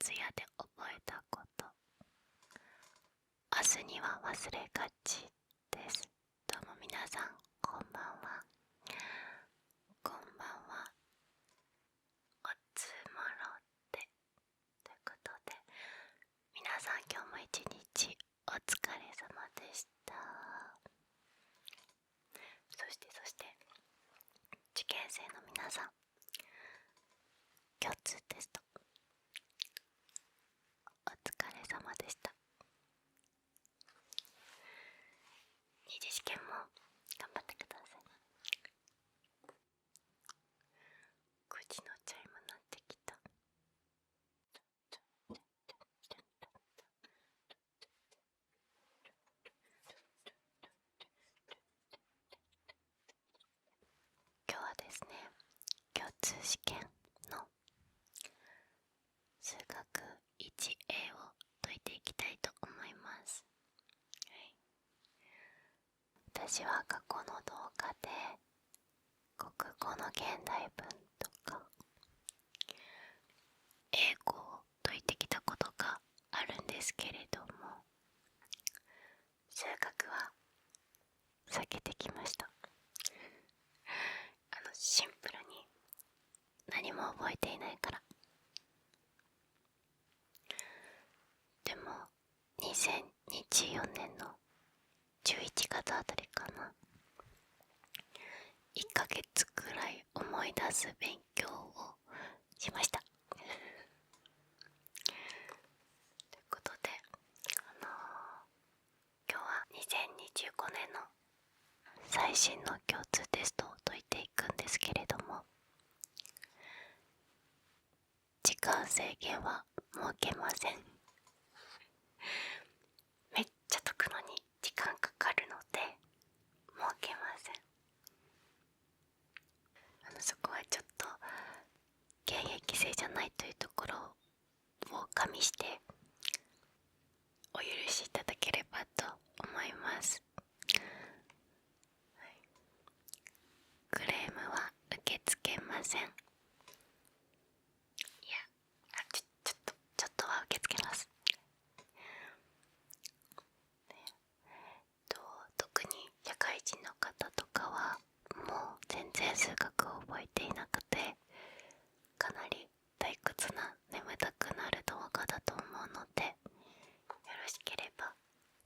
徹夜で覚えたこと、明日には忘れがちです。どうも皆さん、こんばんは。こんばんは。おつもろってということで、皆さん今日も一日お疲れ様でした。そして受験生の皆さん、共通テストお疲れ様でした。二次試験も頑張ってください。9時のチャイム鳴ってきた。今日はですね、共通試験の数学 1A を解いていきたいと思います。私は過去の動画で国語の現代文とか英語を解いてきたことがあるんですけれども、数学は避けてきました。シンプルに何も覚えていないから。でも2024年の11月あたりかな、1ヶ月くらい思い出す勉強をしました。ということで、今日は2025年の最新の共通テストを解いていくんですけれども、時間制限は設けません。めっちゃ解くのに時間かかるので設けません。そこはちょっと現役生じゃないというところを加味してお許しいただければと思います。クレームは受け付けません。ちょっとは受け付けます。特に社会人の方とかはもう全然数学を覚えていなくて、かなり退屈な眠たくなる動画だと思うので、よろしければ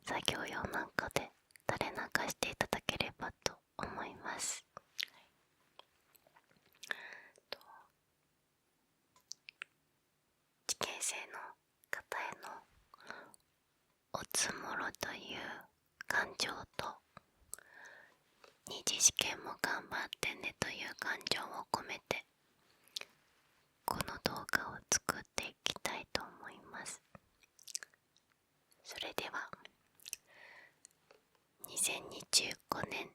作業用なんかで垂れ流していただければと思います。受験生の方へのおつもろという感情と、二次試験も頑張ってねという感情を込めてこの動画を作っていきたいと思います。それでは2025年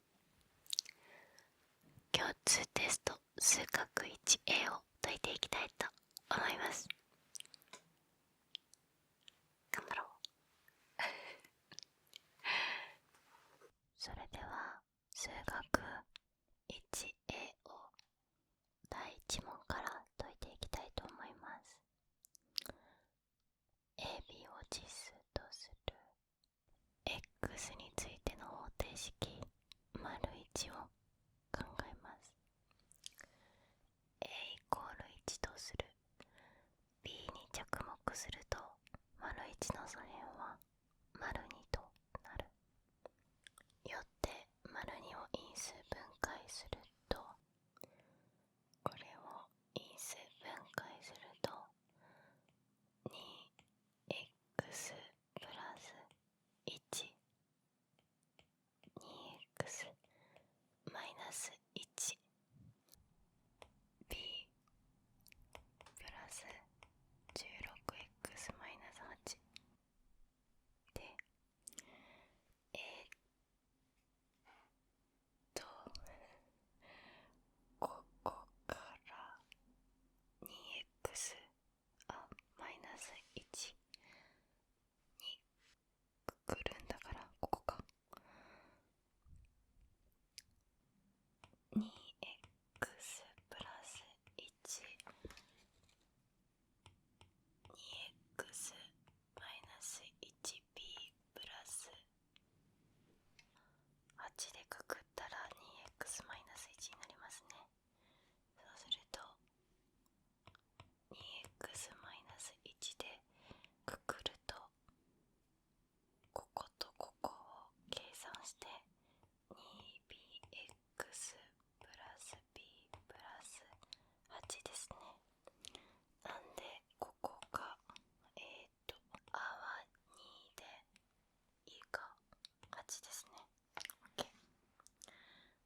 共通テスト数学 1A を解いていきたいと思います。頑張ろう。それでは数学 1A を第1問から解いていきたいと思います。AB を実数とする X についての方程式 ① を考えます。A=1とする 2bx-1 でくくると、こことここを計算して 2bx プラス b プラス8ですね。なんでここがあは2でいが8ですね。 OK。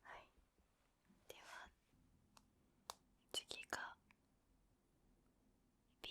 はい、では次が b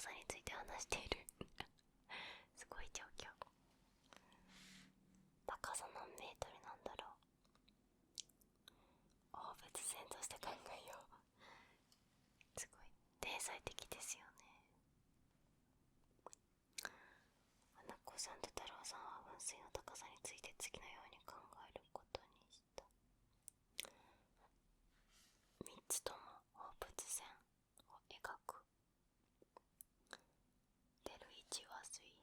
さについて話しているすごい状況。高さ何メートルなんだろう。放物線として考えよう。すごい天才的ですよね。花子さんと太郎さんは噴水の高さについて次のように考えることにした。3つとも放物線を描く。出る位置は水平。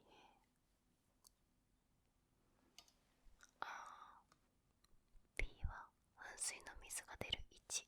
B は噴水の水が出る位置。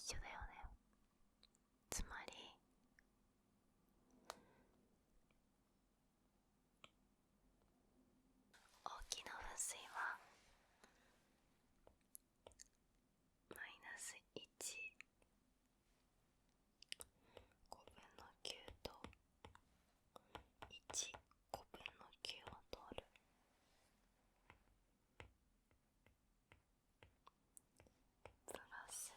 緒だよね。つまり大きな分水はマイナス1、5分の9と1、5分の9を通る。プラス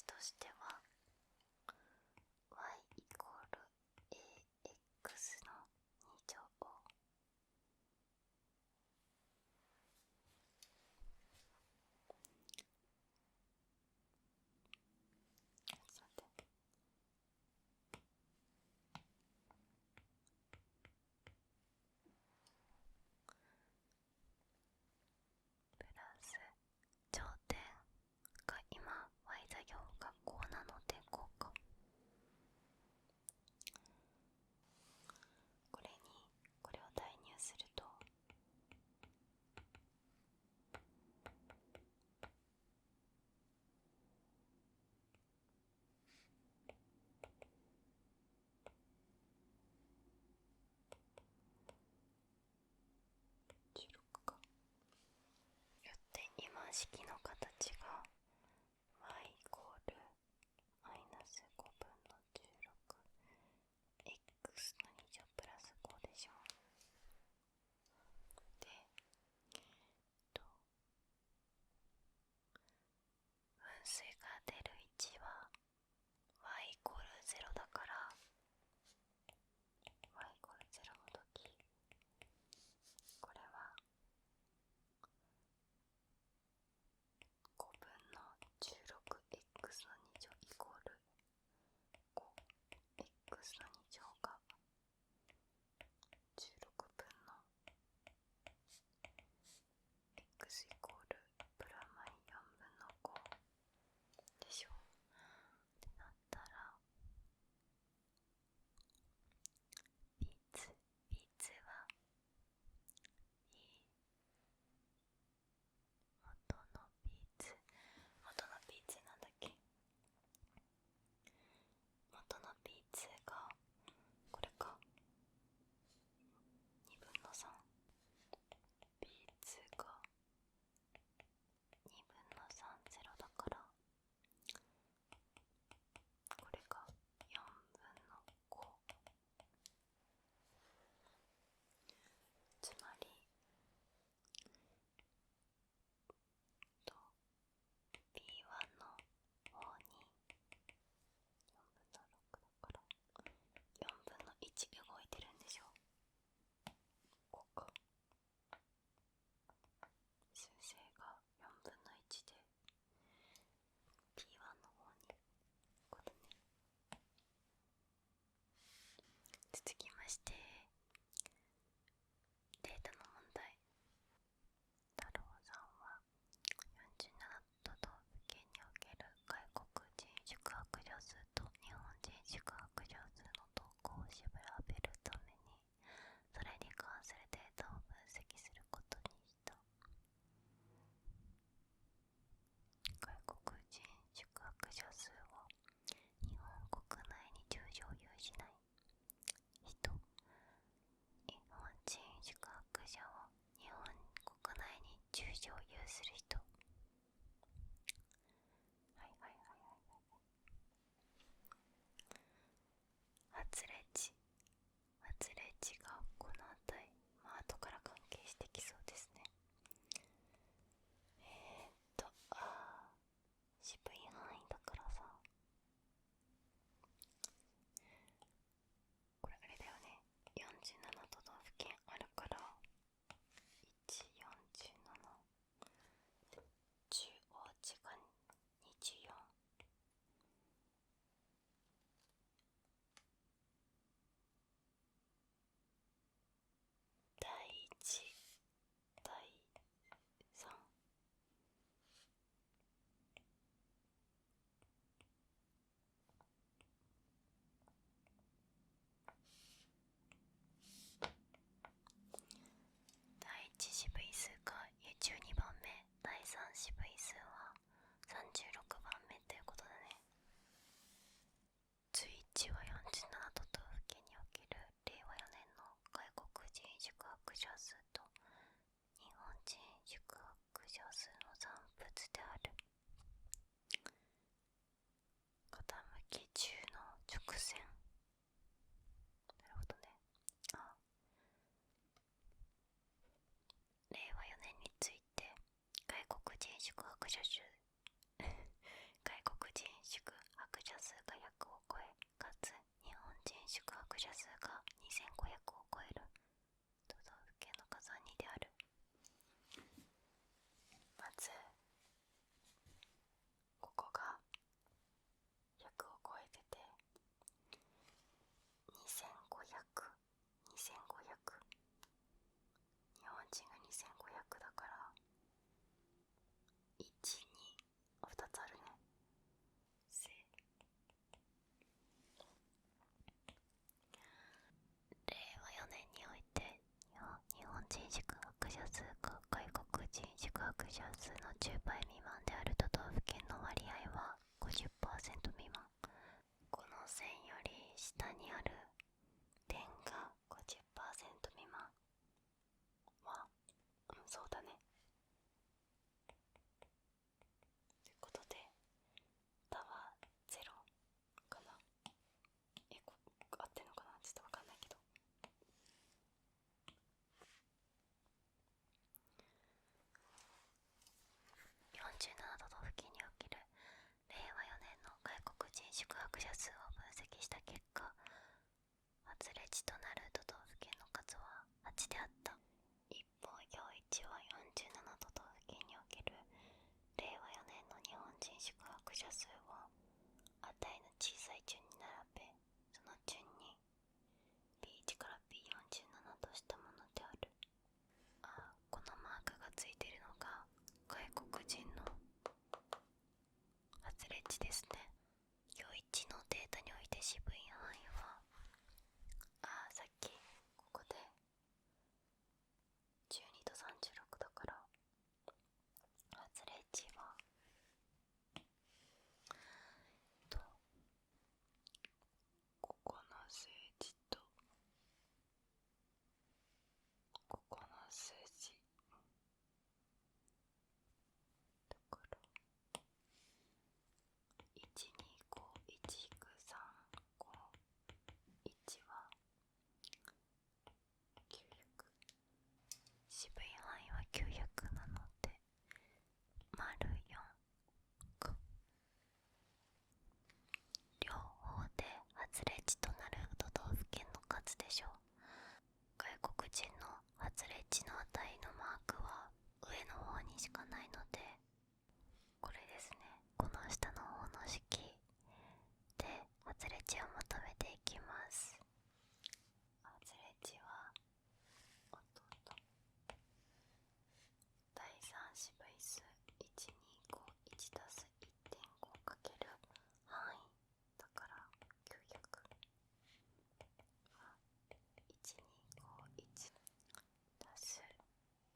値としては y イコール ax の2乗をちょっと待ってプラス頂点が今 y 座標がこうなのでこうか。これにこれを代入すると16か。よって今式の形が y イコールマイナス5分の 16x の2乗プラス5でしょ。で分数が出る位置は y イコール0だから y イコール0の時これは5分の 16x の2乗イコール 5x の2乗が16分の x イコールプラマイ4分の5でしょ。ってなったらビーツは元のビーツなんだっけ。元のビーツがこれか2分の3。ビーツが2分の3ゼロだからこれが4分の5。つまりB1 の方に4分の6だから4分の1動いてるんでしょ。こうか。数勢が4分の1で P1 の方にこうだね。続きましてデータの問題。太郎さんは47都道府県における外国人宿泊者数と日本人宿泊者数の動向を調べるためにそれに関するデータを分析することにした。外国人宿泊者数を日本国内に住所有しない人、日本人宿泊者を日本国内に住所有する人。発令値がこの値、後から関係してきそうですね。渋い範囲だからさ、これあれだよね。47都道府県あるから147中央値が24。第1第3。第1四分位数が12番目、第3四分位数は36番目っていうことだね。ツイッチは47都道府県における令和4年の外国人宿泊者数と日本人宿泊者数の産物である。傾き中の直線。なるほどね。令和4年について外国人宿泊者数外国人宿人宿泊者数が外国人宿泊者数の10倍未満である都道府県の割合は 50% 未満。この線より下にある点が 50% 未満は、そうだね。ということで、タはゼロかな。合ってんのかな、ちょっとわかんないけど。47都道府県における令和4年の外国人宿泊者数を分析した結果、外れ値となる都道府県の数は8であった。一方、表1は47都道府県における令和4年の日本人宿泊者数を値の小さい順に並べ、その順に B1 から B47 としたものである。このマークがついているのが外国人の外れ値ですね。表1のデータにおいて渋い範囲は、さっきここで12と36だから、外れ値はここの数字とここの数字だから、125-1-351は900。渋い範囲は900なので-4か。両方で外れ値となる都道府県の数でしょう。外国人の外れ値の値のマークは上の方にしかないので、これですね。この下の方の式で外れ値を求めていきます。外れ値は第3子倍数1251たす 1.5 かける範囲だから900は1251たす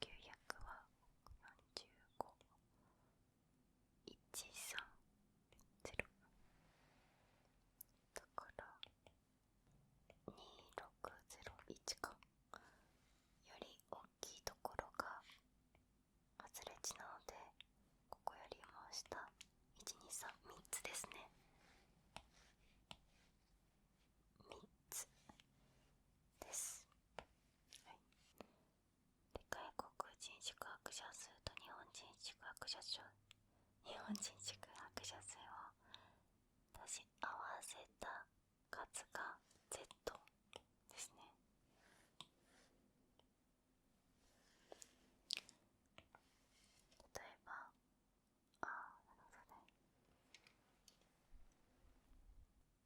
900は45130だから2601か。より大きいところが外れ値なので、ここよりも下123つですね。3つです。はい。で、外国人宿泊者数と日本人宿泊者数を足し合わせた数が Z ですね。例えば、なるほどね。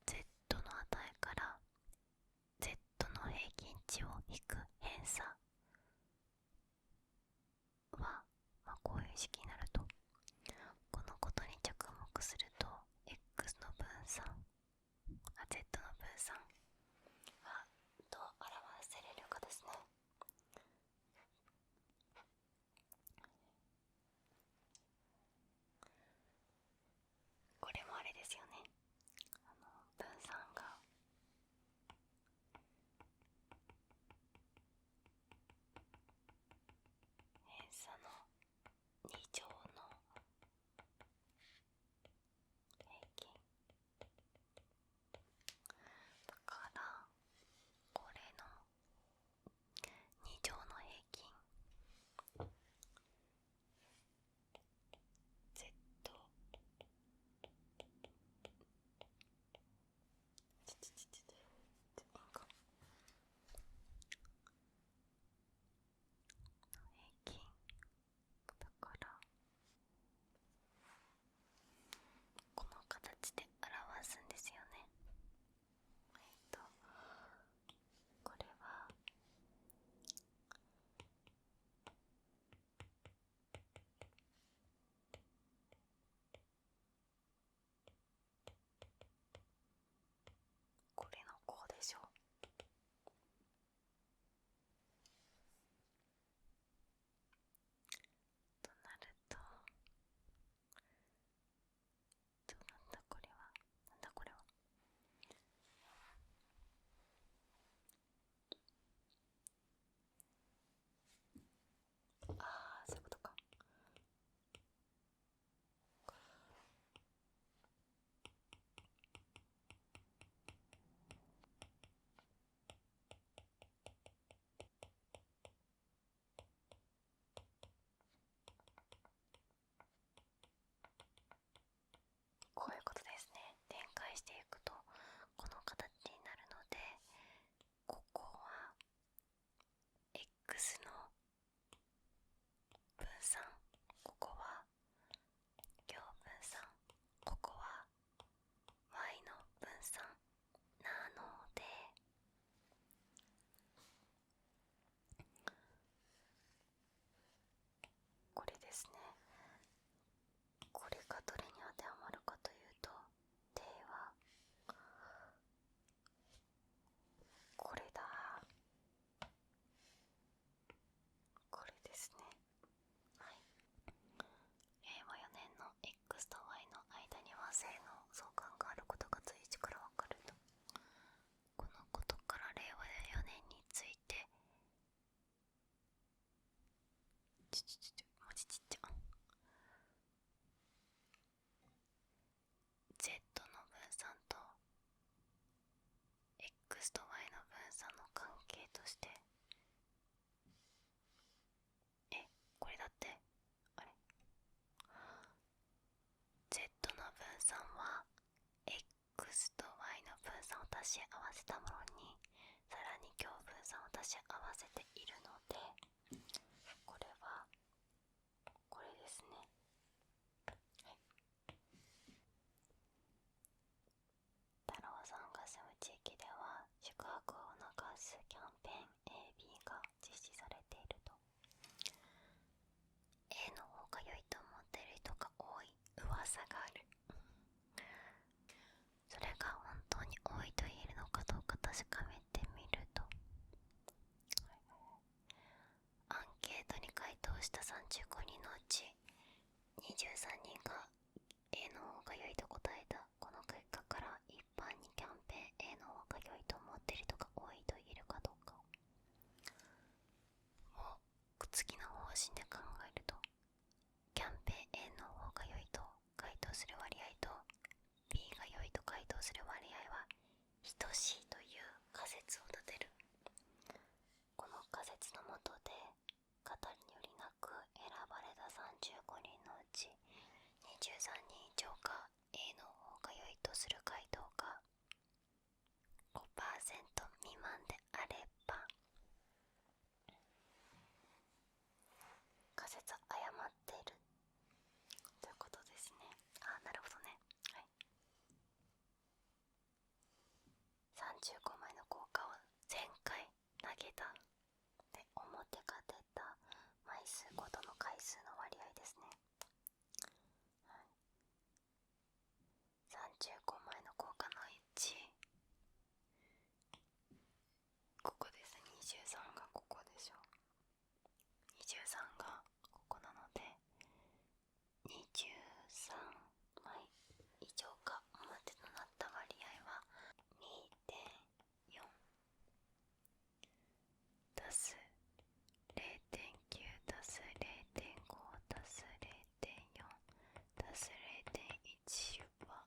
Z の値から Z の平均値を引く偏差は、こういう式になると、このことに着目すると X の分散、Z の分散はどう表せれるかですね。これもあれですよね。分散が偏差の2乗で、あれ Z の分散は X と Y の分散を足し合わせたものにさらに強分散を足し合わせているので、これはこれですね。はい、太郎さんが住む地域では宿泊を促すキャンペーン AB が実施されていると。 A の方が良いと思っている人が多い噂がある。それが本当に多いと言えるのかどうか確かめてみると、アンケートに回答した35人のうち23人が A の方が良いと答えた。この結果から一般にキャンペーン A の方が良いと思っている人が多いと言えるかどうかを次の方針で考えると、キャンペーン A の方が良いと回答する割合と B が良いと回答する割合は等しいという仮説を立てる。この仮説のもとで語りによりなく選ばれた35人のうち23人以上が A の方が良いとする回答が 5% 未満であれば仮説誤っているということですね。なるほどね。はい、35枚の効果を前回投げたで表が出た枚数ごとの回数の割合ですね。はい、35枚の効果の1、ここです。23がここでしょ。23がここなので23枚以上が表となった割合は 2.4 足す 0.9 足す 0.5 足す 0.4 足す 0.1 は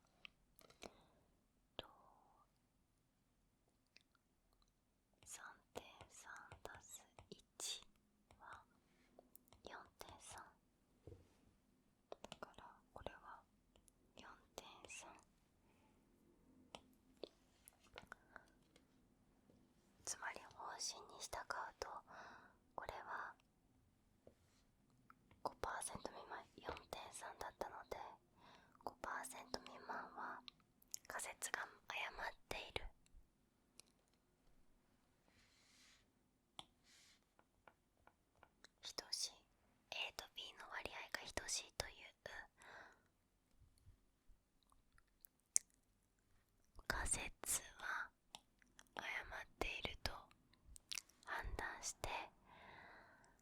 3.3 足す1は 4.3 だからこれは 4.3。 つまり方針に従うとこれは 5% 未満 4.3 だったので 5% 未満は仮説が誤っている。等しい A と B の割合が等しいという仮説は誤っていると判断して、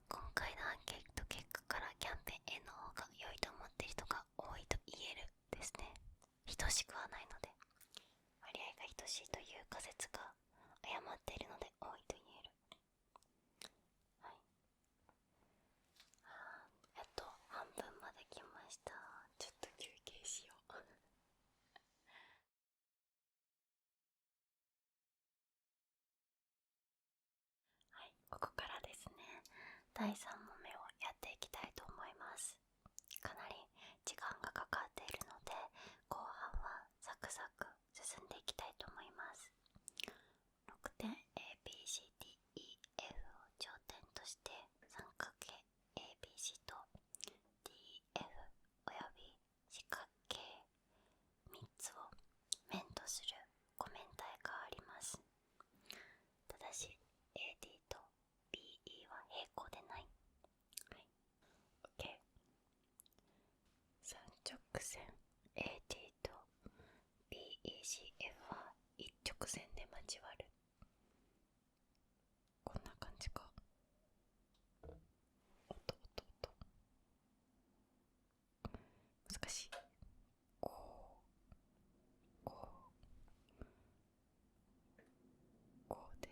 今回のアンケート結果からキャンペーン A の方が良いと思っている人が多いと言えるですね。等しくはないので、割合が等しいという仮説が誤っているので多いと言える。はい、やっと半分まで来ました。ちょっと休憩しよう。はい、ここからですね、第3問目をやっていきたいと思います。かなり時間がかかっているので後半はサクサク進んでいきたいと思います。6点 ABCDEF を頂点として三角形 ABC と DF および四角形3つを面とするコメンタイがあります。ただし AD と BE は平行でない。はい、OK。 三直線 AD と BECF は一直線で交わる。こんな感じか。難しい。こうで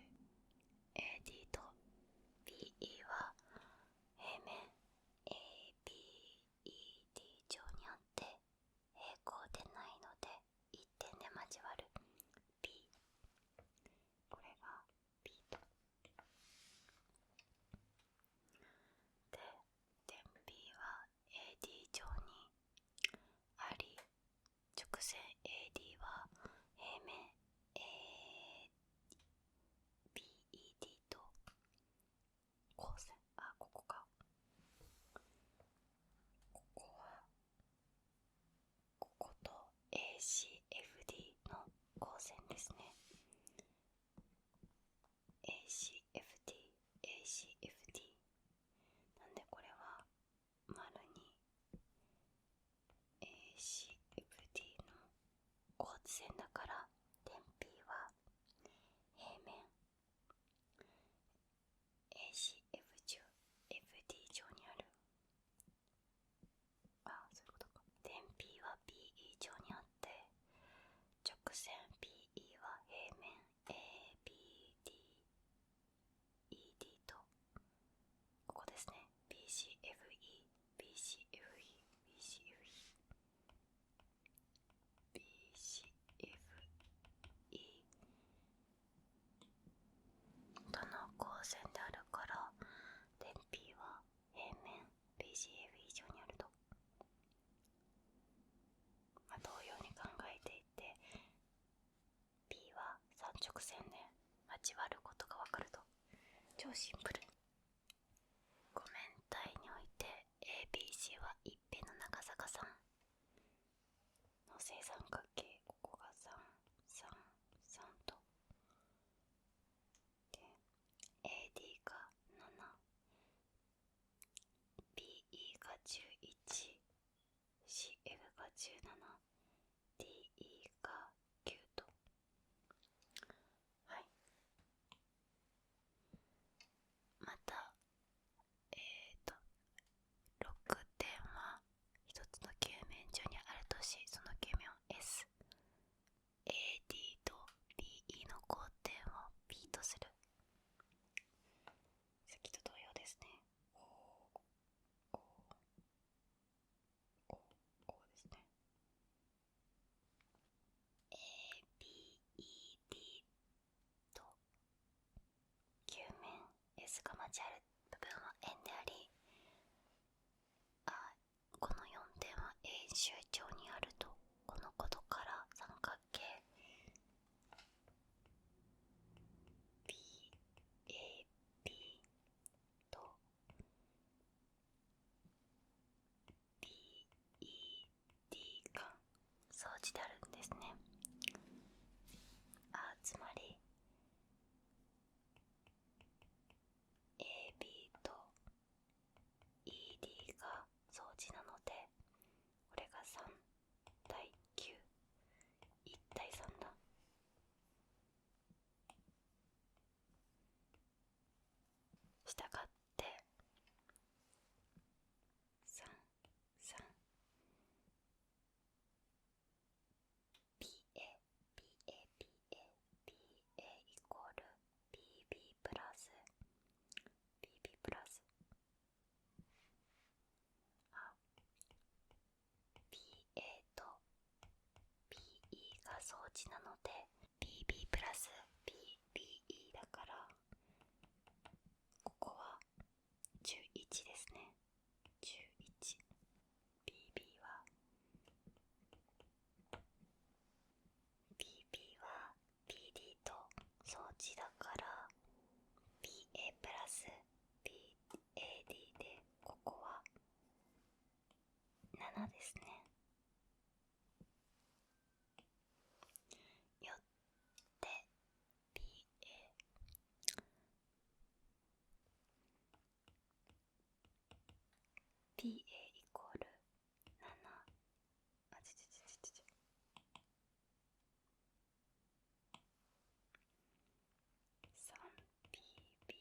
AD と BE は平面 ABED 上にあって平行でないので一点で交わる。 B、 これが B とで点 B 11、CF が17、DE が9と。はい。また6点は1つの球面上にあるとし、その球面を S、AD と DE の交点を P とする。さっきと同様ですね。こうですね。ABED と球面 S が交わる部分は円であり、この4点は円周上にあると、このことから三角形 BAB と BED が相似であるんですね。つまり AB と ED が相似なので、これが3対9、1対3だ。したがって3、3、BA、BA、BA、BA イコール BB プラス BB プラスBA と BE が相似なので BB プラス BBE だから、ここは11ですね。11。BB は BD と相似だから BA プラス BAD で、ここは7ですね。よって BA イコール7、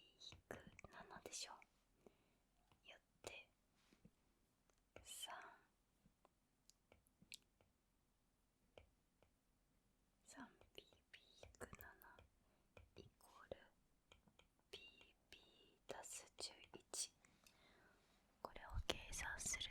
3BB-7 でしょ。よって3BB-7 イコール BB 足す11。これを計算する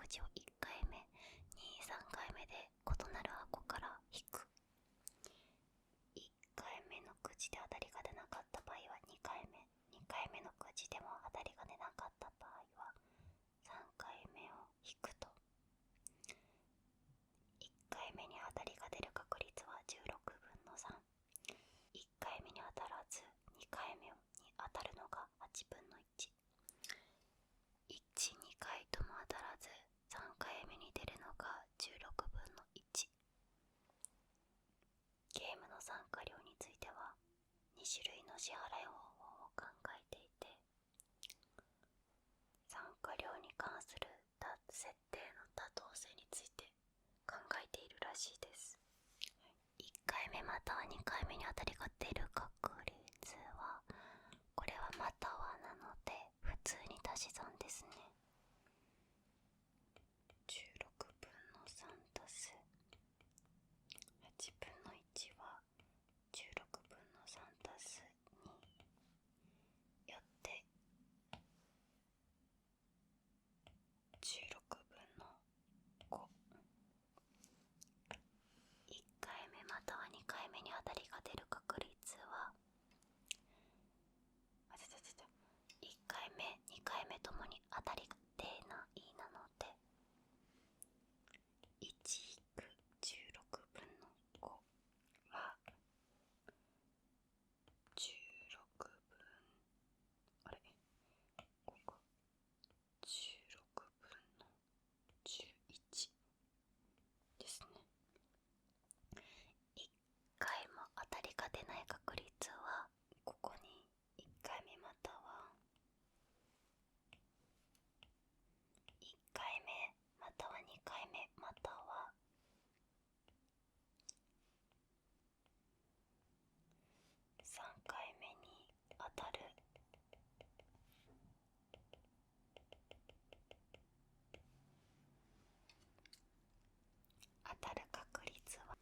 じを1回目3回目で異なる箱から引く。1回目のくじで当たりが出なかった場合は2回目、2回目のくじでも当たりが出なかった場合は3回目を引くと、1回目に当たりが出る確率は16分の3、1回目に当たらず2回目に当たるのが8分の1、1、2回とも当たらず3回目に出るのが16分の1。ゲームの参加料については2種類の支払い方法を考えていて、参加料に関する設定の妥当性について考えているらしいです。1回目または2回目に当たりが出る確率は、これはまたはなので普通に足し算ですね。16分の3足す8分の1は16分の3足す2よって16分の5。1回目または2回目に当たりが出る確率は、1回目2回目ともに当たりが出ないなので、1引く16分の5は16分、あれここ16分の11ですね。1回も当たりが出ない確率は、ここに1回目または1回目または2回目または3回目に当たる確率は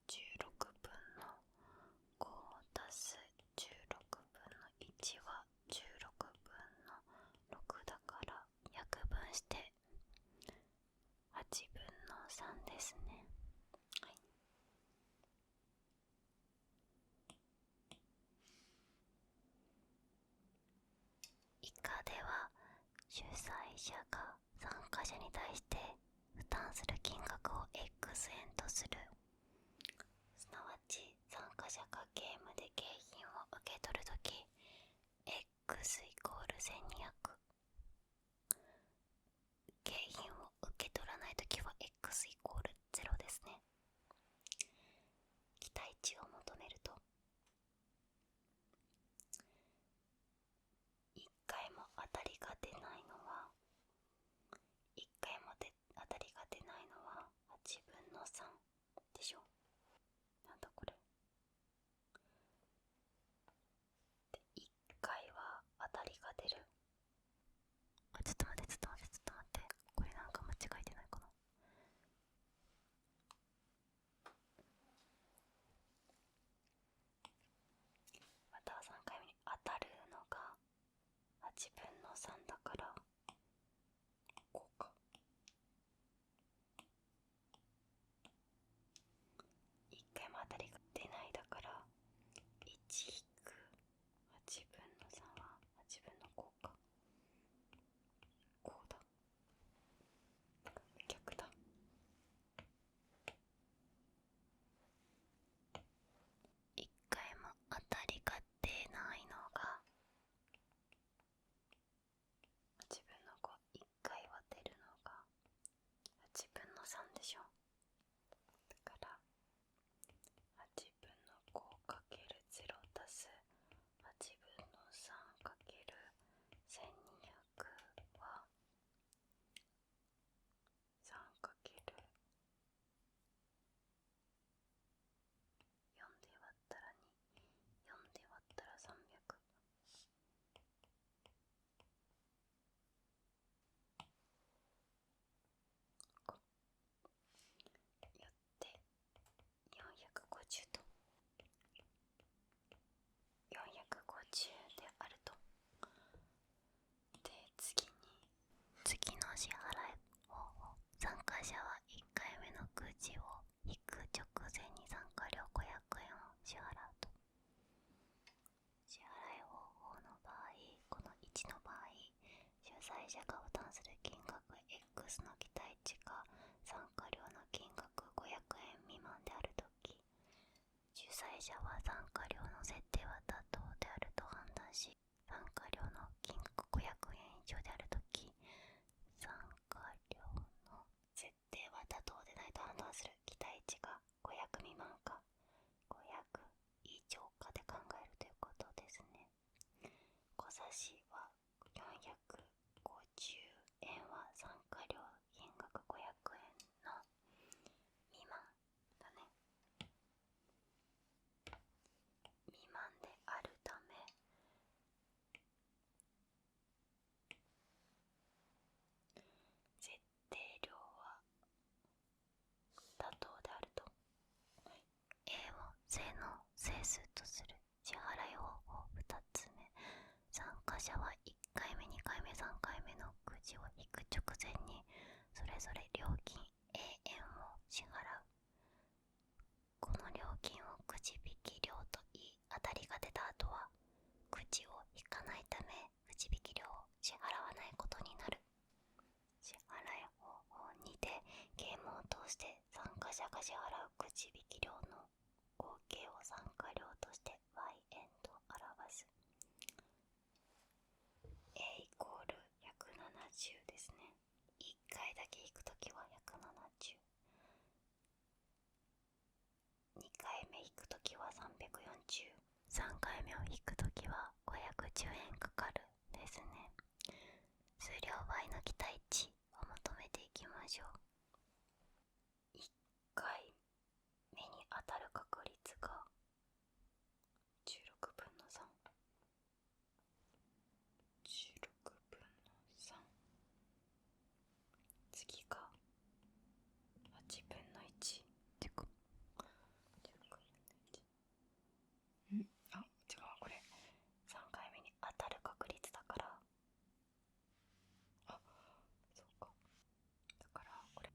16分の5足す16分の1は16分の6だから約分して8分の3ですね。はい。以下では主催者が参加者に対して負担する金額を X 円とする、すなわち参加者がゲームで景品を受け取るとき X イコール1200、景品を受け取らないときは X イコール0ですね。期待値を求めると、1回も当たりが出ないのは1回も当たりが出ないのは8分の3でしょ。なんだこれ。で1回は当たりが出る。裁者は参加料の設定は妥当であると判断し、参加料の金額500円以上であるとき、参加料の設定は妥当でないと判断する。期待値が500未満か500以上かで考えるということですね。小差しは450円は参加料金額500円の未満だね。未満であるため、設定料は妥当であると。 A を正の整数とする。支払い方法2つ目、参加者は1回目2回目3回目のくじを引く直前にそれぞれ料金 A 円を支払う。この料金をくじ引き料と言い、当たりが出た後はくじを引かないためくじ引き料を支払わないことになる。支払い方法2でゲームを通して参加者が支払うくじ引き料の合計を参加料として Y 円と表す。 A イコール170ですね。1回だけ引くときは170、2回目引くときは340、3回目を引くときは510円かかるですね。数量 Y の期待値を求めていきましょう。1回目に当たる確率が16分の3、16分の3、次が8分の1ってかあ、違う、これ3回目に当たる確率だから、あ、そうか、だからこれ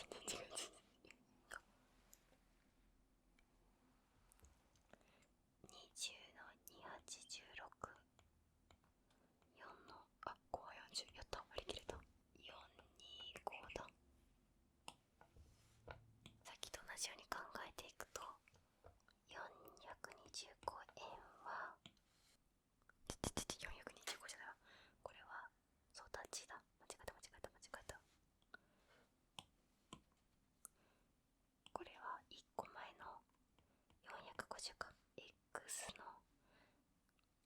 20の286、4の5は40、やった、割り切れた。425だ。さっきと同じように考えていくと、425円は425じゃないわ、これはソーダチだ。間違えた。これは1個前の450か。 X の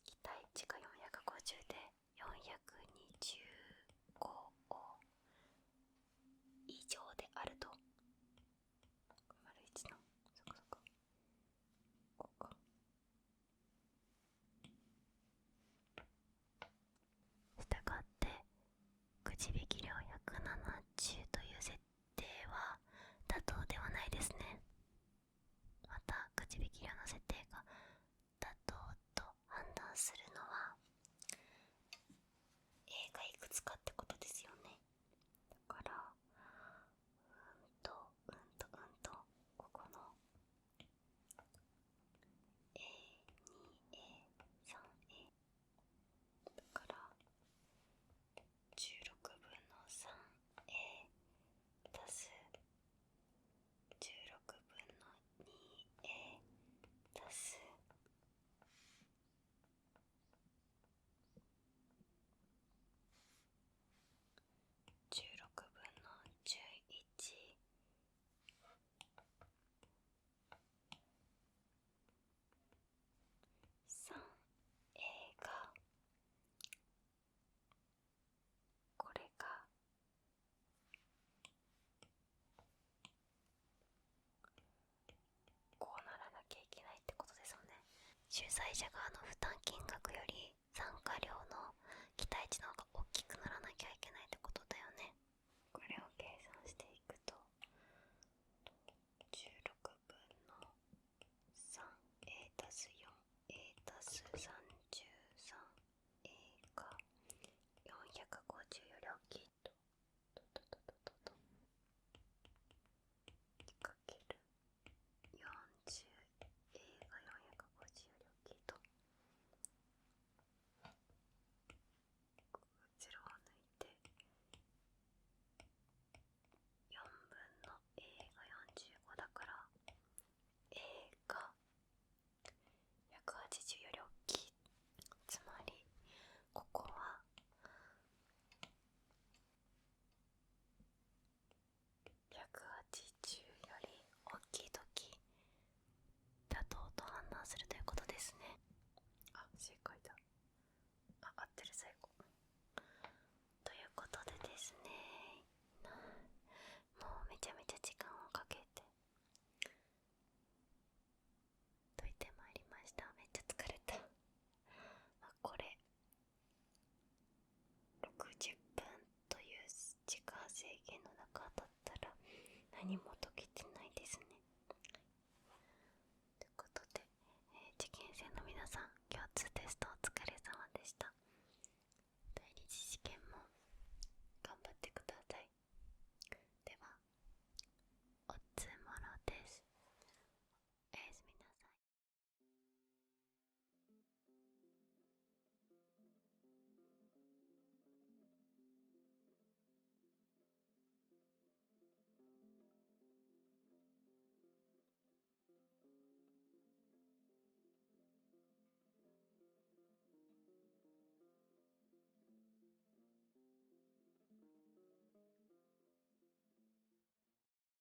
期待値が450で425を以上であると、丸1のそこここか。したがってくじ引き料170という設定は妥当ではないですね。またくじ引き料の設定が妥当と判断するのは A がいくつかってことですよね。だからここの A2A3A だから16分の 3A 足す16分の 2A 足す16分の11、3A が、これがこうならなきゃいけないってことですよね。主催者側の負担金